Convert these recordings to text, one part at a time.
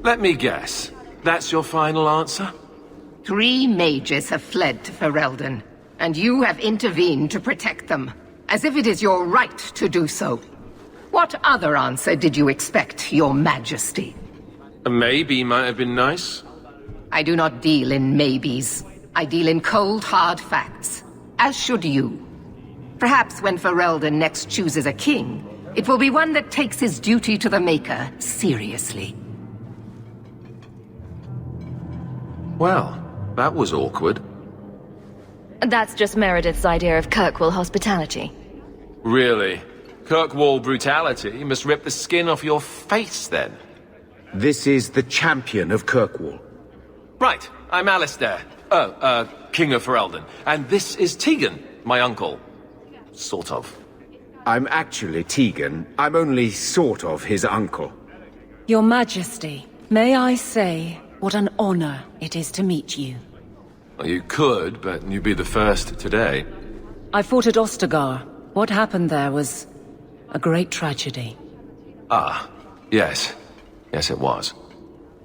Let me guess. That's your final answer? 3 mages have fled to Ferelden, and you have intervened to protect them, as if it is your right to do so. What other answer did you expect, your majesty? A maybe might have been nice. I do not deal in maybes. I deal in cold, hard facts. As should you. Perhaps when Ferelden next chooses a king, it will be one that takes his duty to the Maker seriously. Well, that was awkward. That's just Meredith's idea of Kirkwall hospitality. Really? Kirkwall brutality must rip the skin off your face, then. This is the champion of Kirkwall. Right, I'm Alistair. King of Ferelden. And this is Tegan, my uncle. Sort of. I'm actually Tegan. I'm only sort of his uncle. Your Majesty, may I say what an honor it is to meet you. Well, you could, but you'd be the first today. I fought at Ostagar. What happened there was a great tragedy. Ah, yes. Yes, it was.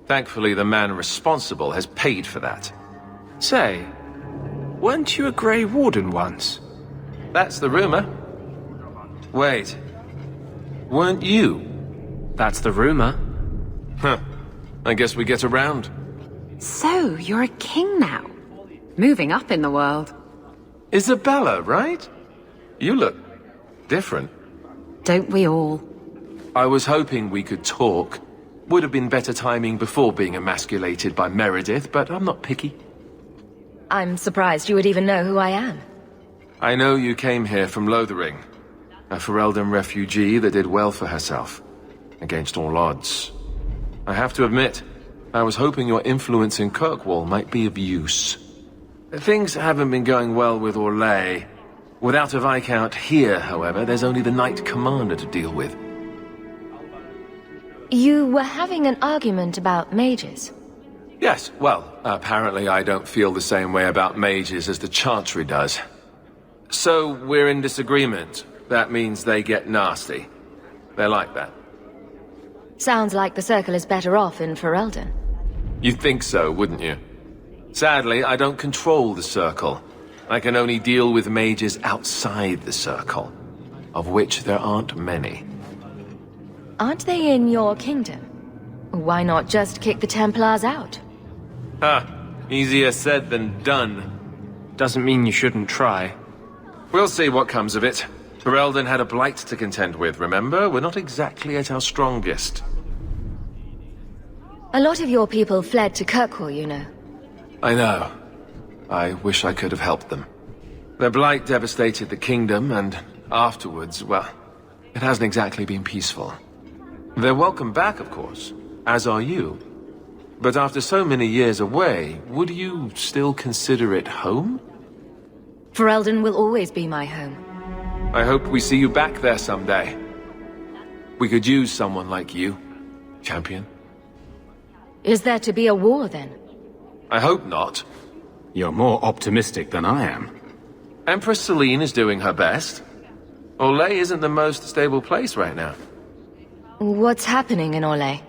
Thankfully, the man responsible has paid for that. Say, weren't you a Grey Warden once? That's the rumor. Wait. Weren't you? That's the rumor. Huh. I guess we get around. So, you're a king now. Moving up in the world. Isabella, right? You look different. Don't we all? I was hoping we could talk. Would have been better timing before being emasculated by Meredith, but I'm not picky. I'm surprised you would even know who I am. I know you came here from Lothering, a Ferelden refugee that did well for herself, against all odds. I have to admit, I was hoping your influence in Kirkwall might be of use. Things haven't been going well with Orlais. Without a Viscount here, however, there's only the Knight Commander to deal with. You were having an argument about mages. Yes, well, apparently I don't feel the same way about mages as the Chantry does. So, we're in disagreement. That means they get nasty. They're like that. Sounds like the Circle is better off in Ferelden. You'd think so, wouldn't you? Sadly, I don't control the Circle. I can only deal with mages outside the Circle, of which there aren't many. Aren't they in your kingdom? Why not just kick the Templars out? Easier said than done. Doesn't mean you shouldn't try. We'll see what comes of it. Ferelden had a blight to contend with, remember? We're not exactly at our strongest. A lot of your people fled to Kirkwall, you know. I know. I wish I could have helped them. Their blight devastated the kingdom, and afterwards, well, it hasn't exactly been peaceful. They're welcome back, of course, as are you. But after so many years away, would you still consider it home? Ferelden will always be my home. I hope we see you back there someday. We could use someone like you, champion. Is there to be a war, then? I hope not. You're more optimistic than I am. Empress Celine is doing her best. Orlais isn't the most stable place right now. What's happening in Orlais?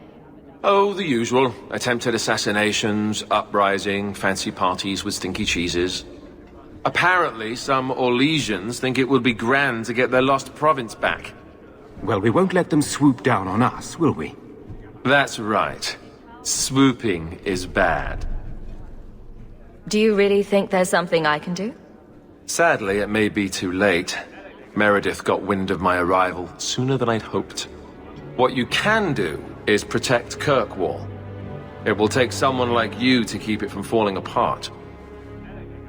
Oh, the usual. Attempted assassinations, uprising, fancy parties with stinky cheeses. Apparently, some Orlesians think it would be grand to get their lost province back. Well, we won't let them swoop down on us, will we? That's right. Swooping is bad. Do you really think there's something I can do? Sadly, it may be too late. Meredith got wind of my arrival sooner than I'd hoped. What you can do is protect Kirkwall. It will take someone like you to keep it from falling apart.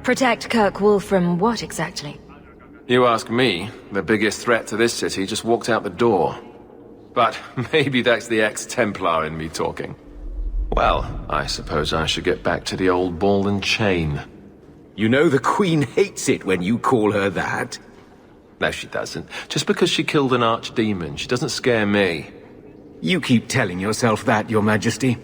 Protect Kirkwall from what exactly? You ask me, the biggest threat to this city just walked out the door. But maybe that's the ex-Templar in me talking. Well, I suppose I should get back to the old ball and chain. You know the Queen hates it when you call her that. No, she doesn't. Just because she killed an archdemon, she doesn't scare me. You keep telling yourself that, Your Majesty.